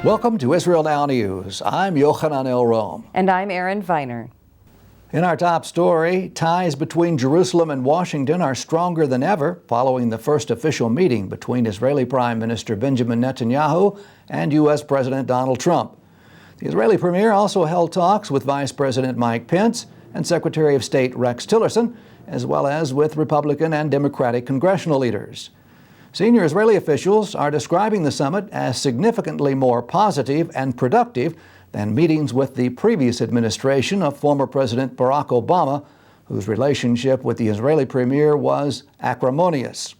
Welcome to Israel Now News. I'm Yochanan Elrom. And I'm Aaron Viner. In our top story, ties between Jerusalem and Washington are stronger than ever following the first official meeting between Israeli Prime Minister Benjamin Netanyahu and U.S. President Donald Trump. The Israeli premier also held talks with Vice President Mike Pence and Secretary of State Rex Tillerson, as well as with Republican and Democratic congressional leaders. Senior Israeli officials are describing the summit as significantly more positive and productive than meetings with the previous administration of former President Barack Obama, whose relationship with the Israeli premier was acrimonious.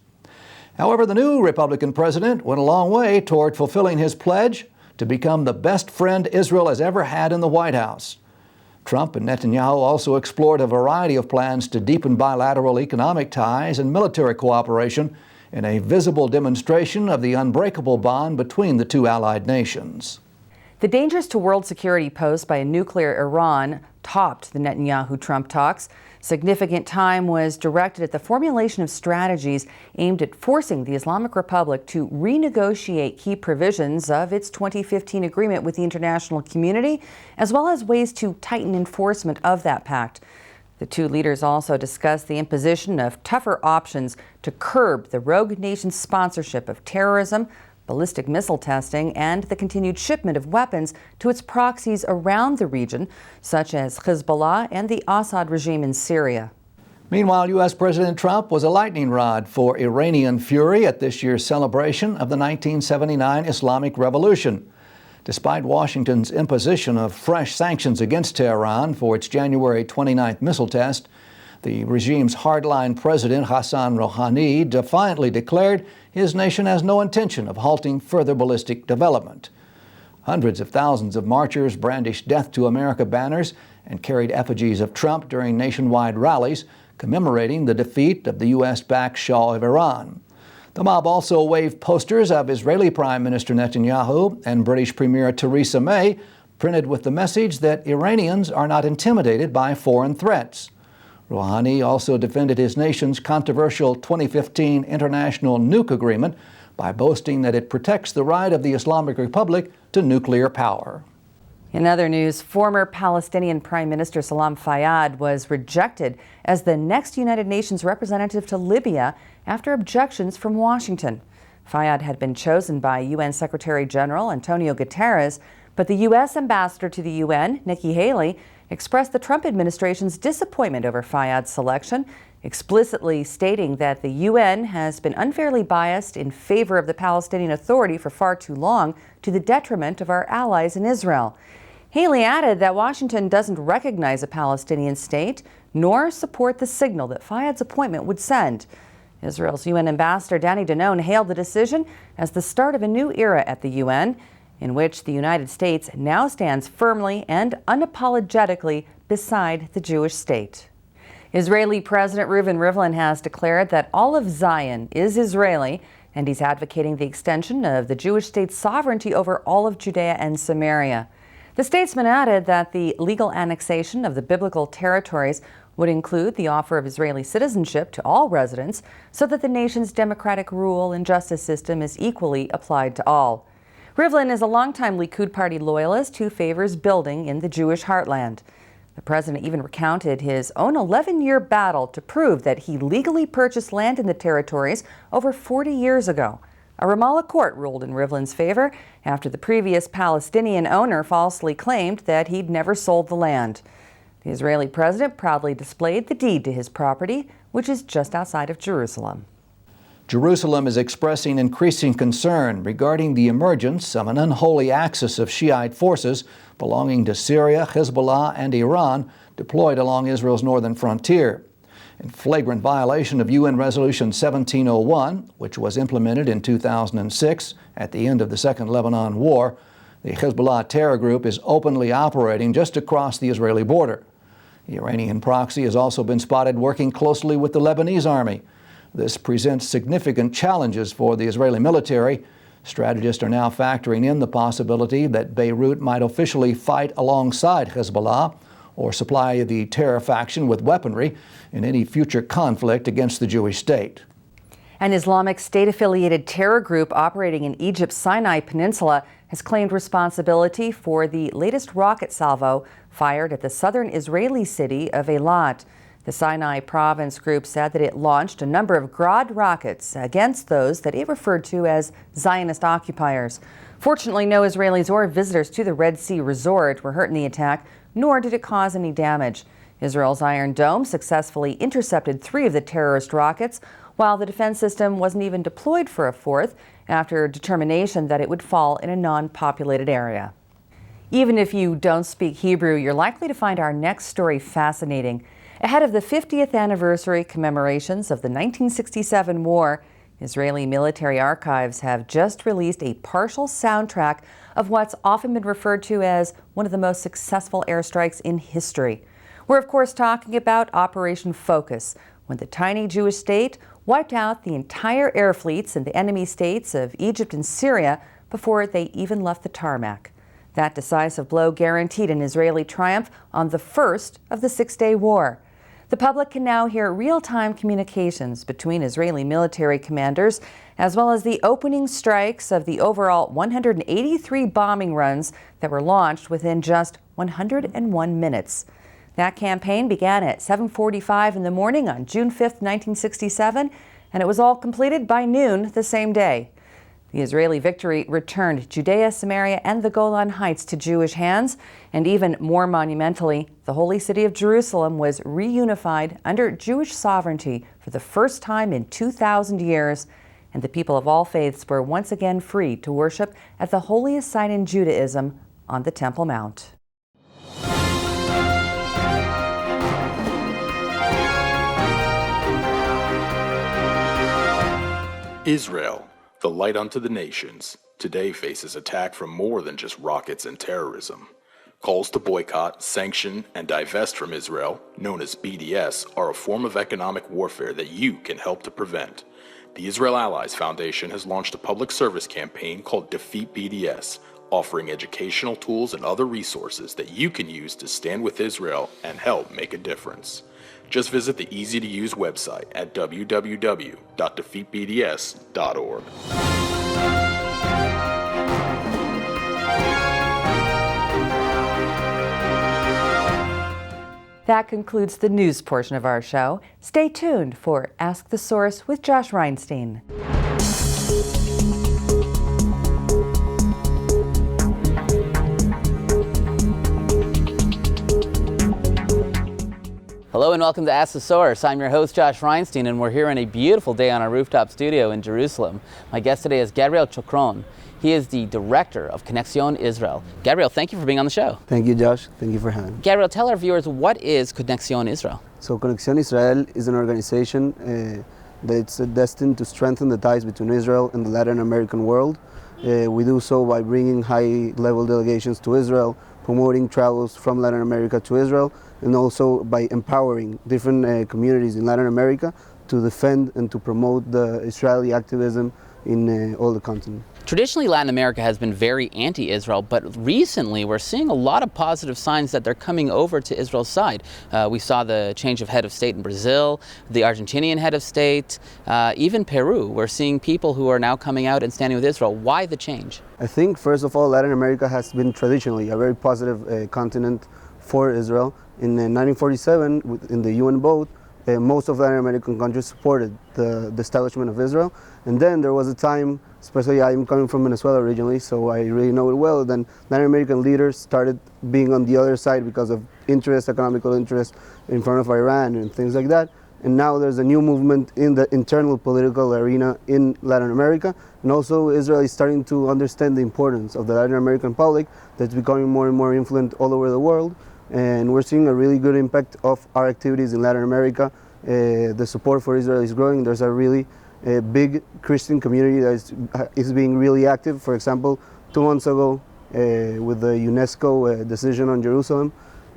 However, the new Republican president went a long way toward fulfilling his pledge to become the best friend Israel has ever had in the White House. Trump and Netanyahu also explored a variety of plans to deepen bilateral economic ties and military cooperation in a visible demonstration of the unbreakable bond between the two allied nations. The dangers to world security posed by a nuclear Iran topped the Netanyahu-Trump talks. Significant time was directed at the formulation of strategies aimed at forcing the Islamic Republic to renegotiate key provisions of its 2015 agreement with the international community, as well as ways to tighten enforcement of that pact. The two leaders also discussed the imposition of tougher options to curb the rogue nation's sponsorship of terrorism, ballistic missile testing, and the continued shipment of weapons to its proxies around the region, such as Hezbollah and the Assad regime in Syria. Meanwhile, U.S. President Trump was a lightning rod for Iranian fury at this year's celebration of the 1979 Islamic Revolution. Despite Washington's imposition of fresh sanctions against Tehran for its January 29th missile test, the regime's hardline president Hassan Rouhani defiantly declared his nation has no intention of halting further ballistic development. Hundreds of thousands of marchers brandished Death to America banners and carried effigies of Trump during nationwide rallies commemorating the defeat of the U.S.-backed Shah of Iran. The mob also waved posters of Israeli Prime Minister Netanyahu and British Premier Theresa May, printed with the message that Iranians are not intimidated by foreign threats. Rouhani also defended his nation's controversial 2015 international nuke agreement by boasting that it protects the right of the Islamic Republic to nuclear power. In other news, former Palestinian Prime Minister Salam Fayyad was rejected as the next United Nations representative to Libya after objections from Washington. Fayyad had been chosen by UN Secretary General Antonio Guterres, but the U.S. ambassador to the UN, Nikki Haley, expressed the Trump administration's disappointment over Fayyad's selection, explicitly stating that the UN has been unfairly biased in favor of the Palestinian Authority for far too long, to the detriment of our allies in Israel. Haley added that Washington doesn't recognize a Palestinian state, nor support the signal that Fayyad's appointment would send. Israel's UN ambassador Danny Danon hailed the decision as the start of a new era at the UN, in which the United States now stands firmly and unapologetically beside the Jewish state. Israeli President Reuven Rivlin has declared that all of Zion is Israeli, and he's advocating the extension of the Jewish state's sovereignty over all of Judea and Samaria. The statesman added that the legal annexation of the biblical territories would include the offer of Israeli citizenship to all residents so that the nation's democratic rule and justice system is equally applied to all. Rivlin is a longtime Likud Party loyalist who favors building in the Jewish heartland. The president even recounted his own 11-year battle to prove that he legally purchased land in the territories over 40 years ago. A Ramallah court ruled in Rivlin's favor after the previous Palestinian owner falsely claimed that he'd never sold the land. The Israeli president proudly displayed the deed to his property, which is just outside of Jerusalem. Jerusalem is expressing increasing concern regarding the emergence of an unholy axis of Shiite forces belonging to Syria, Hezbollah, and Iran deployed along Israel's northern frontier. In flagrant violation of UN Resolution 1701, which was implemented in 2006 at the end of the Second Lebanon War, the Hezbollah terror group is openly operating just across the Israeli border. The Iranian proxy has also been spotted working closely with the Lebanese army. This presents significant challenges for the Israeli military. Strategists are now factoring in the possibility that Beirut might officially fight alongside Hezbollah or supply the terror faction with weaponry in any future conflict against the Jewish state. An Islamic State-affiliated terror group operating in Egypt's Sinai Peninsula has claimed responsibility for the latest rocket salvo fired at the southern Israeli city of Eilat. The Sinai province group said that it launched a number of Grad rockets against those that it referred to as Zionist occupiers. Fortunately, no Israelis or visitors to the Red Sea resort were hurt in the attack, nor did it cause any damage. Israel's Iron Dome successfully intercepted 3 of the terrorist rockets, while the defense system wasn't even deployed for a 4th after determination that it would fall in a non-populated area. Even if you don't speak Hebrew, you're likely to find our next story fascinating. Ahead of the 50th anniversary commemorations of the 1967 war, Israeli military archives have just released a partial soundtrack of what's often been referred to as one of the most successful airstrikes in history. We're of course talking about Operation Focus, when the tiny Jewish state wiped out the entire air fleets in the enemy states of Egypt and Syria before they even left the tarmac. That decisive blow guaranteed an Israeli triumph on the first of the 6-day war. The public can now hear real-time communications between Israeli military commanders, as well as the opening strikes of the overall 183 bombing runs that were launched within just 101 minutes. That campaign began at 7:45 in the morning on June 5, 1967, and it was all completed by noon the same day. The Israeli victory returned Judea, Samaria, and the Golan Heights to Jewish hands, and even more monumentally, the holy city of Jerusalem was reunified under Jewish sovereignty for the first time in 2,000 years, and the people of all faiths were once again free to worship at the holiest site in Judaism on the Temple Mount. Israel, the light unto the nations, today faces attack from more than just rockets and terrorism. Calls to boycott, sanction, and divest from Israel, known as BDS, are a form of economic warfare that you can help to prevent. The Israel Allies Foundation has launched a public service campaign called Defeat BDS, offering educational tools and other resources that you can use to stand with Israel and help make a difference. Just visit the easy-to-use website at www.defeatbds.org. That concludes the news portion of our show. Stay tuned for Ask the Source with Josh Reinstein. Hello and welcome to Ask the Source. I'm your host Josh Reinstein, and we're here on a beautiful day on our rooftop studio in Jerusalem. My guest today is Gabriel Chokron. He is the director of Conexión Israel. Gabriel, thank you for being on the show. Thank you, Josh. Thank you for having me. Gabriel, tell our viewers, what is Conexión Israel? So Conexión Israel is an organization that's destined to strengthen the ties between Israel and the Latin American world. We do so by bringing high-level delegations to Israel, promoting travels from Latin America to Israel, and also by empowering different communities in Latin America to defend and to promote the Israeli activism in all the continent. Traditionally, Latin America has been very anti-Israel, but recently we're seeing a lot of positive signs that they're coming over to Israel's side. We saw the change of head of state in Brazil, the Argentinian head of state, even Peru. We're seeing people who are now coming out and standing with Israel. Why the change? I think, first of all, Latin America has been traditionally a very positive continent for Israel. In 1947, in the UN vote, most of Latin American countries supported the establishment of Israel. And then there was a time, especially I'm coming from Venezuela originally, so I really know it well, then Latin American leaders started being on the other side because of economical interest in front of Iran and things like that. And now there's a new movement in the internal political arena in Latin America. And also Israel is starting to understand the importance of the Latin American public that's becoming more and more influent all over the world. And we're seeing a really good impact of our activities in Latin America. The support for Israel is growing. There's a really big Christian community that is being really active. For example, 2 months ago, with the UNESCO decision on Jerusalem,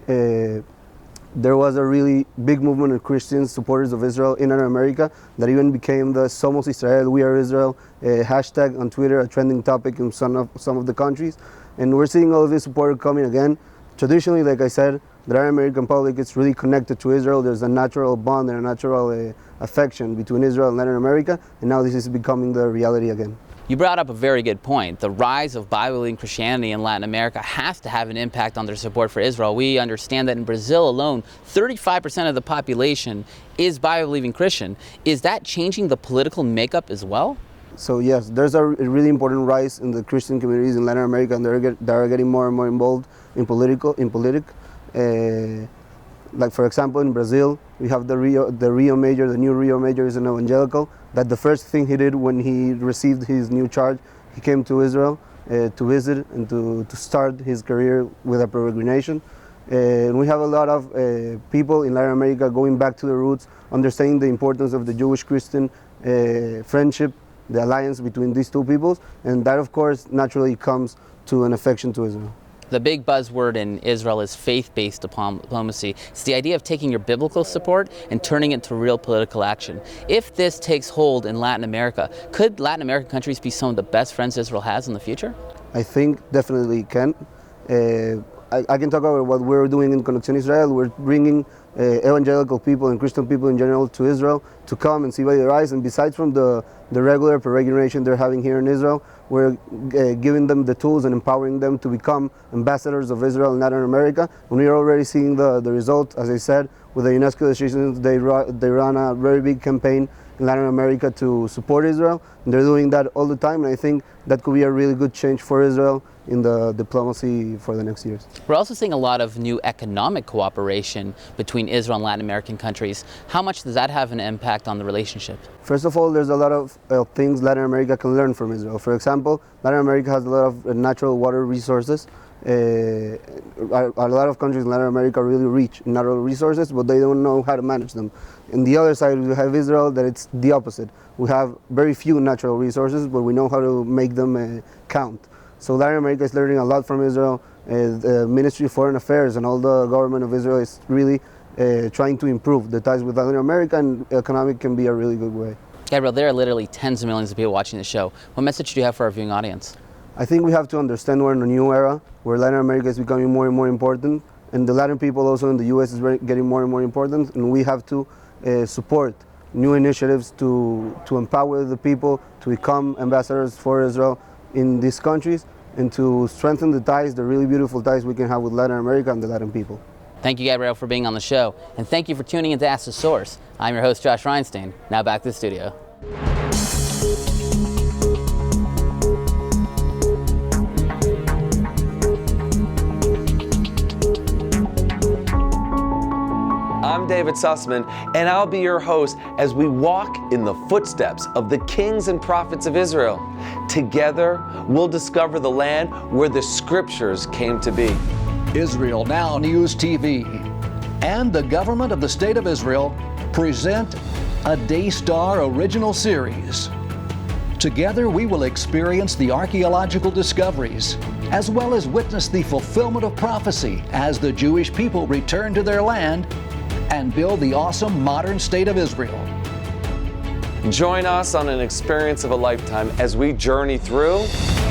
there was a really big movement of Christian supporters of Israel in Latin America that even became the Somos Israel, We Are Israel hashtag on Twitter, a trending topic in some of the countries. And we're seeing all of this support coming again. Traditionally, like I said, the Latin American public is really connected to Israel. There's a natural bond and a natural affection between Israel and Latin America, and now this is becoming the reality again. You brought up a very good point. The rise of Bible-believing Christianity in Latin America has to have an impact on their support for Israel. We understand that in Brazil alone, 35% of the population is Bible-believing Christian. Is that changing the political makeup as well? So yes, there's a really important rise in the Christian communities in Latin America, and they are getting more and more involved in politics. Like for example, in Brazil, we have the Rio Major. The new Rio Major is an evangelical. That the first thing he did when he received his new charge, he came to Israel to visit and to start his career with a peregrination. And we have a lot of people in Latin America going back to the roots, understanding the importance of the Jewish-Christian friendship, the alliance between these two peoples, and that of course naturally comes to an affection to Israel. The big buzzword in Israel is faith-based diplomacy. It's the idea of taking your biblical support and turning it to real political action. If this takes hold in Latin America, could Latin American countries be some of the best friends Israel has in the future? I think definitely can. I can talk about what we're doing in Conexión Israel. We're bringing evangelical people and Christian people in general to Israel to come and see by their eyes. And besides from the regular peregrination they're having here in Israel, we're giving them the tools and empowering them to become ambassadors of Israel in Latin America. And we are already seeing the result. As I said, with the UNESCO decisions, they run a very big campaign in Latin America to support Israel. And they're doing that all the time. And I think that could be a really good change for Israel in the diplomacy for the next years. We're also seeing a lot of new economic cooperation between Israel and Latin American countries. How much does that have an impact on the relationship? First of all, there's a lot of things Latin America can learn from Israel. For example, Latin America has a lot of natural water resources. A lot of countries in Latin America are really rich in natural resources, but they don't know how to manage them. On the other side, we have Israel, that it's the opposite. We have very few natural resources, but we know how to make them count. So Latin America is learning a lot from Israel. The Ministry of Foreign Affairs and all the government of Israel is really trying to improve the ties with Latin America, and economic can be a really good way. Gabriel, there are literally tens of millions of people watching the show. What message do you have for our viewing audience? I think we have to understand we're in a new era where Latin America is becoming more and more important, and the Latin people also in the U.S. is getting more and more important, and we have to support new initiatives to empower the people to become ambassadors for Israel in these countries, and to strengthen the ties, the really beautiful ties we can have with Latin America and the Latin people. Thank you, Gabriel, for being on the show, and thank you for tuning in to Ask the Source. I'm your host, Josh Reinstein. Now back to the studio. I'm David Sussman, and I'll be your host as we walk in the footsteps of the kings and prophets of Israel. Together, we'll discover the land where the scriptures came to be. Israel Now News TV and the government of the State of Israel present a Daystar original series. Together, we will experience the archaeological discoveries, as well as witness the fulfillment of prophecy as the Jewish people return to their land and build the awesome modern state of Israel. Join us on an experience of a lifetime as we journey through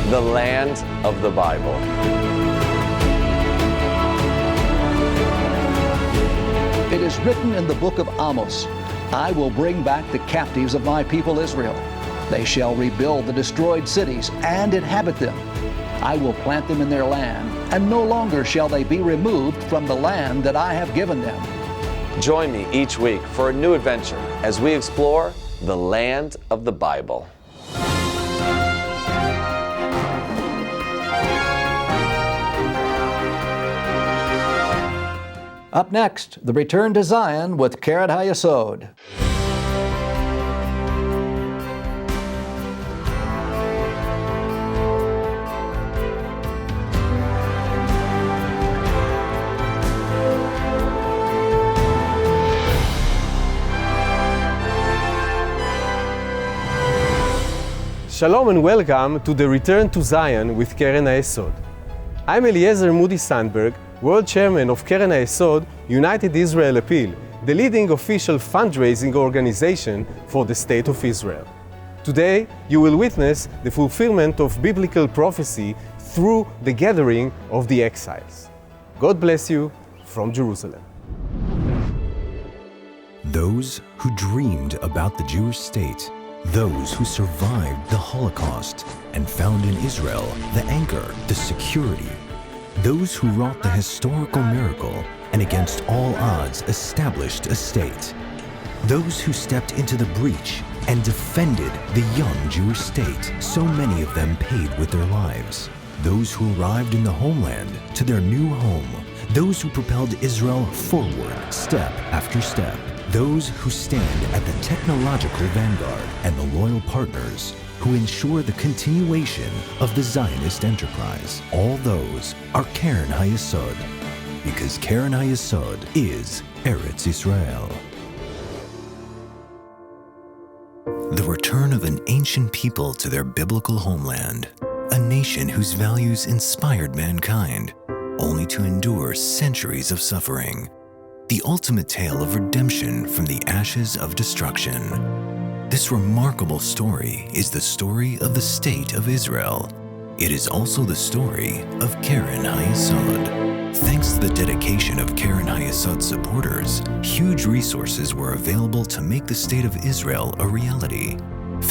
the land of the Bible. It is written in the book of Amos, I will bring back the captives of my people Israel. They shall rebuild the destroyed cities and inhabit them. I will plant them in their land, and no longer shall they be removed from the land that I have given them. Join me each week for a new adventure as we explore the land of the Bible. Up next, the return to Zion with Karen Hayesod. Shalom and welcome to the Return to Zion with Karen Hayesod. I'm Eliezer Moody Sandberg, World Chairman of Karen Hayesod United Israel Appeal, the leading official fundraising organization for the State of Israel. Today, you will witness the fulfillment of biblical prophecy through the gathering of the exiles. God bless you from Jerusalem. Those who dreamed about the Jewish state, those who survived the Holocaust and found in Israel the anchor, the security, those who wrought the historical miracle and against all odds established a state, those who stepped into the breach and defended the young Jewish state, so many of them paid with their lives, those who arrived in the homeland to their new home, those who propelled Israel forward step after step, those who stand at the technological vanguard, and the loyal partners who ensure the continuation of the Zionist enterprise. All those are Keren HaYesod, because Keren HaYesod is Eretz Israel. The return of an ancient people to their biblical homeland, a nation whose values inspired mankind, only to endure centuries of suffering. The ultimate tale of redemption from the ashes of destruction. This remarkable story is the story of the State of Israel. It is also the story of Keren HaYesod. Thanks to the dedication of Keren HaYesod supporters, huge resources were available to make the State of Israel a reality.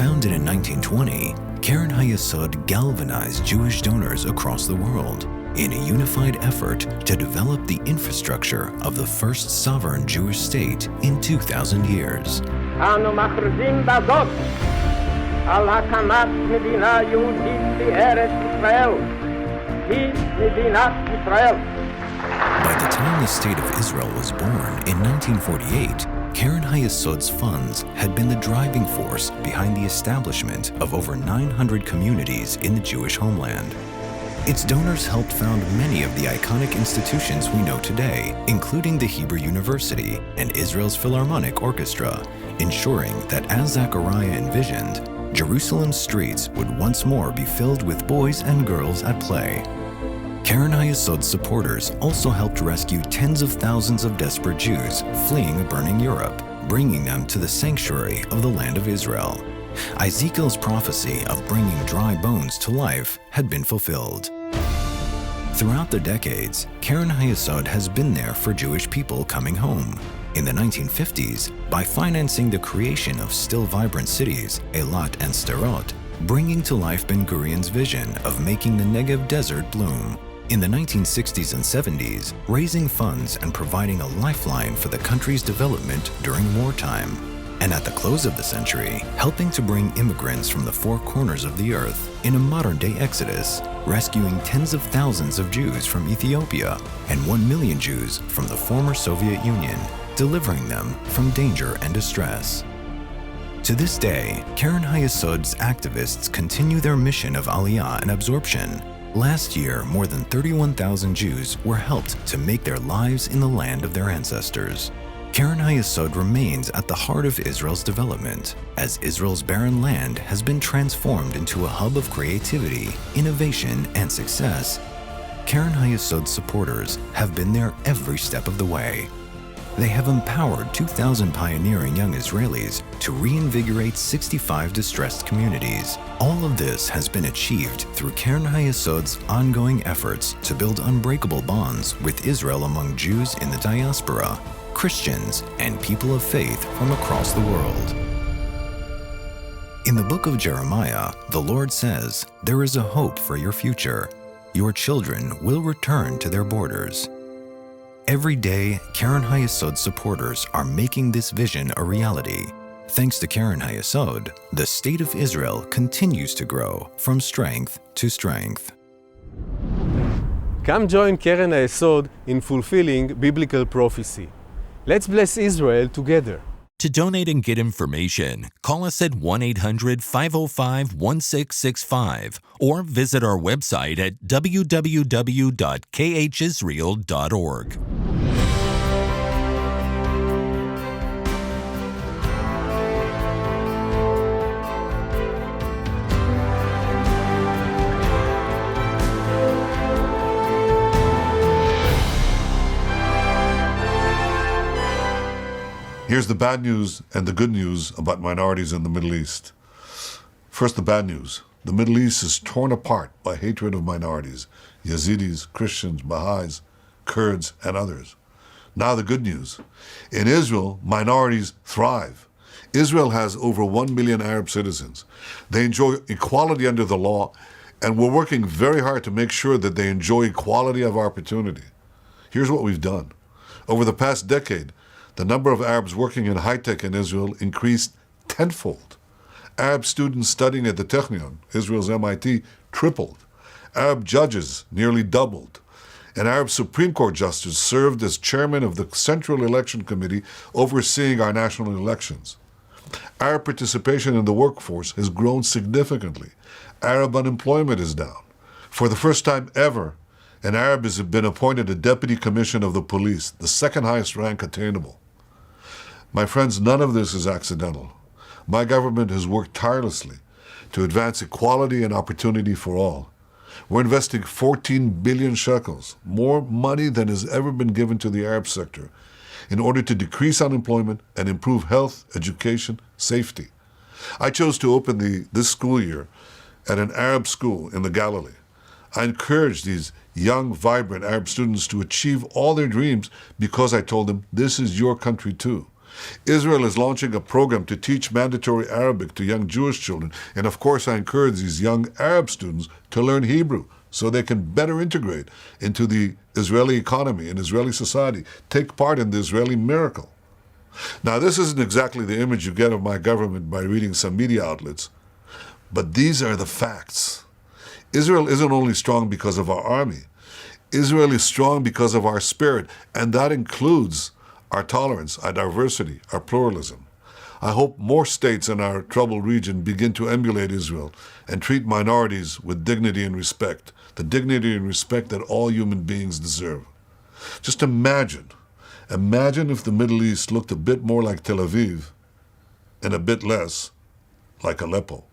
Founded in 1920, Keren HaYesod galvanized Jewish donors across the world in a unified effort to develop the infrastructure of the first sovereign Jewish state in 2,000 years. אנו מכריזים בזאת על הקמת מדינה יהודית בארץ ישראל. היא מדינת ישראל. By the time the State of Israel was born in 1948, Keren HaYesod's funds had been the driving force behind the establishment of over 900 communities in the Jewish homeland. Its donors helped found many of the iconic institutions we know today, including the Hebrew University and Israel's Philharmonic Orchestra, ensuring that as Zechariah envisioned, Jerusalem's streets would once more be filled with boys and girls at play. Keren HaYesod's supporters also helped rescue tens of thousands of desperate Jews fleeing a burning Europe, bringing them to the sanctuary of the land of Israel. Ezekiel's prophecy of bringing dry bones to life had been fulfilled. Throughout the decades, Keren HaYesod has been there for Jewish people coming home. In the 1950s, by financing the creation of still vibrant cities, Eilat and Sderot, bringing to life Ben-Gurion's vision of making the Negev desert bloom. In the 1960s and 70s, raising funds and providing a lifeline for the country's development during wartime. And at the close of the century, helping to bring immigrants from the four corners of the earth in a modern-day exodus, rescuing tens of thousands of Jews from Ethiopia and 1 million Jews from the former Soviet Union, delivering them from danger and distress. To this day, Keren HaYesod's activists continue their mission of aliyah and absorption. Last year, more than 31,000 Jews were helped to make their lives in the land of their ancestors. Keren HaYesod remains at the heart of Israel's development, as Israel's barren land has been transformed into a hub of creativity, innovation, and success. Keren HaYesod's supporters have been there every step of the way. They have empowered 2,000 pioneering young Israelis to reinvigorate 65 distressed communities. All of this has been achieved through Keren HaYesod's ongoing efforts to build unbreakable bonds with Israel among Jews in the diaspora, Christians, and people of faith from across the world. In the book of Jeremiah, the Lord says, "There is a hope for your future. Your children will return to their borders." Every day, Keren HaYesod supporters are making this vision a reality. Thanks to Keren HaYesod, the State of Israel continues to grow from strength to strength. Come join Keren HaYesod in fulfilling biblical prophecy. Let's bless Israel together. To donate and get information, call us at 1-800-505-1665 or visit our website at www.khisrael.org. Here's the bad news and the good news about minorities in the Middle East. First, the bad news. The Middle East is torn apart by hatred of minorities, Yazidis, Christians, Baha'is, Kurds, and others. Now the good news. In Israel, minorities thrive. Israel has over 1 million Arab citizens. They enjoy equality under the law, and we're working very hard to make sure that they enjoy equality of opportunity. Here's what we've done. Over the past decade, the number of Arabs working in high-tech in Israel increased tenfold. Arab students studying at the Technion, Israel's MIT, tripled. Arab judges nearly doubled. An Arab Supreme Court justice served as chairman of the Central Election Committee overseeing our national elections. Arab participation in the workforce has grown significantly. Arab unemployment is down. For the first time ever, an Arab has been appointed a deputy commissioner of the police, the second highest rank attainable. My friends, none of this is accidental. My government has worked tirelessly to advance equality and opportunity for all. We're investing 14 billion shekels, more money than has ever been given to the Arab sector, in order to decrease unemployment and improve health, education, safety. I chose to open this school year at an Arab school in the Galilee. I encouraged these young, vibrant Arab students to achieve all their dreams because I told them, this is your country too. Israel is launching a program to teach mandatory Arabic to young Jewish children, and of course I encourage these young Arab students to learn Hebrew so they can better integrate into the Israeli economy and Israeli society, take part in the Israeli miracle. Now, this isn't exactly the image you get of my government by reading some media outlets, but these are the facts. Israel isn't only strong because of our army. Israel is strong because of our spirit, and that includes our tolerance, our diversity, our pluralism. I hope more states in our troubled region begin to emulate Israel and treat minorities with dignity and respect, the dignity and respect that all human beings deserve. Just imagine if the Middle East looked a bit more like Tel Aviv and a bit less like Aleppo.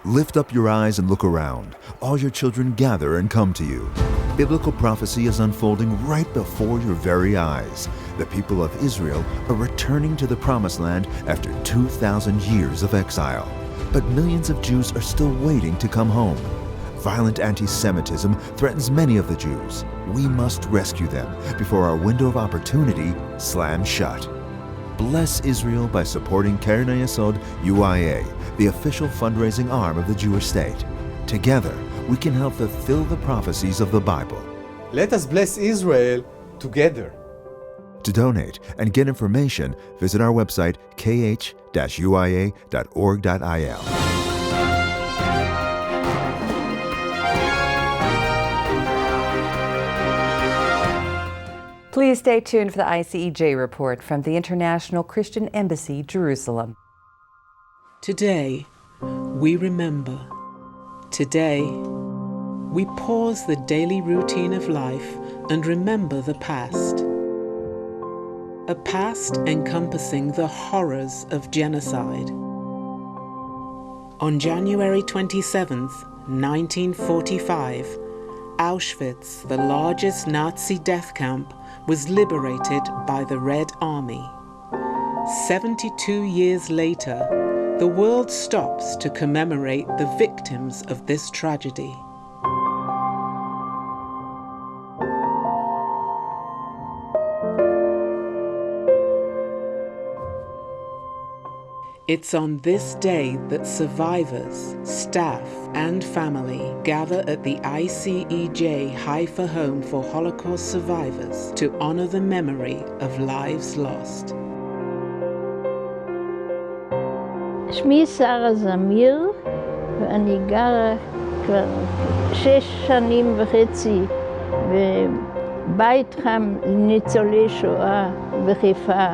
Lift up your eyes and look around. All your children gather and come to you. Biblical prophecy is unfolding right before your very eyes. The people of Israel are returning to the Promised Land after 2,000 years of exile. But millions of Jews are still waiting to come home. Violent anti-Semitism threatens many of the Jews. We must rescue them before our window of opportunity slams shut. Bless Israel by supporting Keren HaYesod UIA, the official fundraising arm of the Jewish state. Together, we can help fulfill the prophecies of the Bible. Let us bless Israel together. To donate and get information, visit our website kh-uia.org.il. Please stay tuned for the ICEJ report from the International Christian Embassy, Jerusalem. Today, we remember. Today, we pause the daily routine of life and remember the past. A past encompassing the horrors of genocide. On January 27th, 1945, Auschwitz, the largest Nazi death camp, was liberated by the Red Army. 72 years later, the world stops to commemorate the victims of this tragedy. It's on this day that survivors, staff, and family gather at the ICEJ Haifa Home for Holocaust Survivors to honor the memory of lives lost. שמי שרה זמיר, ואני גרה כבר 6 שנים וחצי בבית חם לניצולי שואה בחיפה,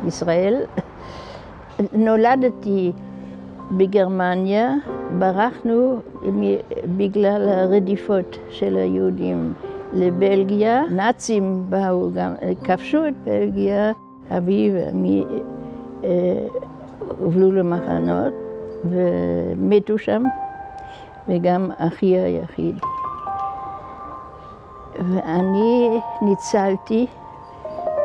ישראל. נולדתי בגרמניה, ברחנו בגלל הרדיפות של היהודים לבלגיה. נאצים באו גם, כבשו את בלגיה, אבי ואמי הובלו למחנות ומתו שם, וגם אחי היחיד. ואני ניצלתי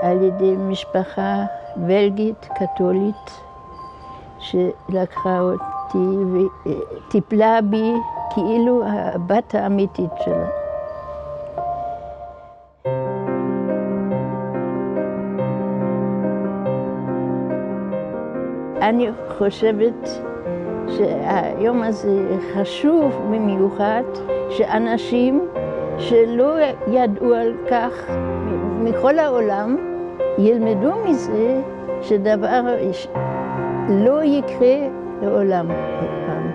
על ידי משפחה בלגית קתולית שלקחה אותי וטיפלה בי כאילו הבת האמיתית שלה. אני חושבת שהיום הזה חשוב במיוחד שאנשים שלא ידעו על כך מכל העולם ילמדו מזה שדבר לא יקרה לעולם עוד פעם.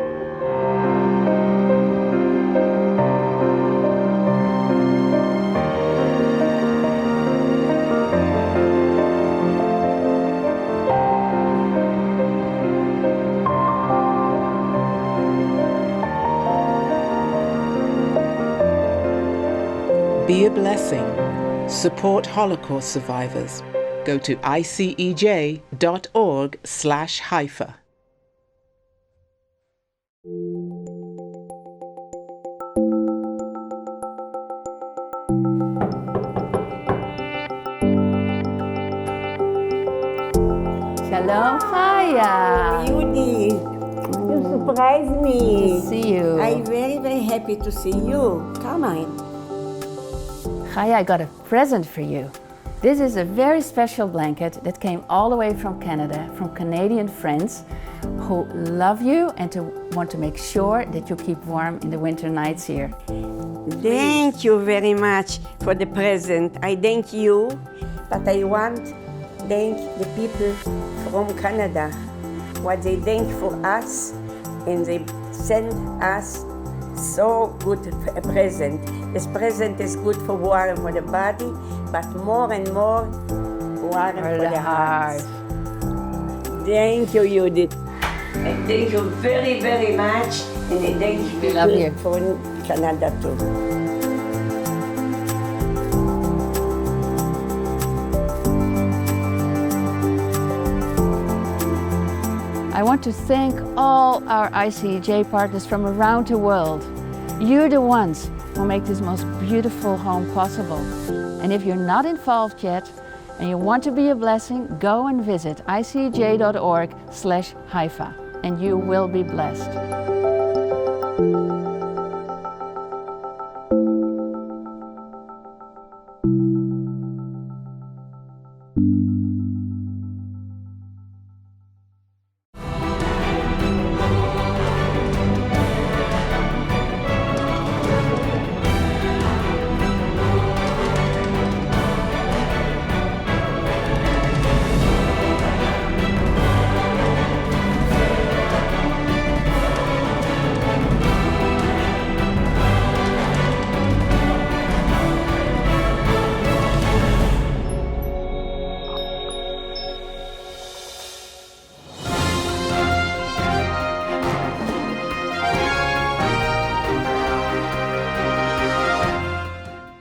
Be a blessing. Support Holocaust survivors. Go to icej.org/Haifa. Shalom, Chaya. Yudi, you surprised me. To see you. I'm very, very happy to see you. Come on. Chaya, I got a present for you. This is a very special blanket that came all the way from Canada, from Canadian friends who love you and want to make sure that you keep warm in the winter nights here. Thank you very much for the present. I thank you, but I want to thank the people from Canada, what they thank for us, and they send us so good a present. This present is good for warm for the body, but more and more warm for the heart. Thank you, Judith. I thank you very, very much, and I thank you love you. from Canada too. I want to thank all our ICEJ partners from around the world. You're the ones who make this most beautiful home possible. And if you're not involved yet and you want to be a blessing, go and visit icej.org/Haifa and you will be blessed.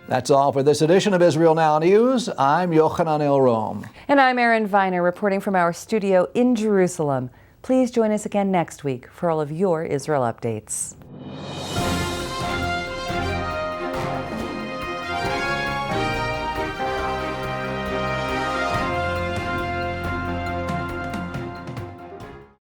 That's all for this edition of Israel Now News. I'm Yochanan El-Rom. And I'm Erin Viner reporting from our studio in Jerusalem. Please join us again next week for all of your Israel updates.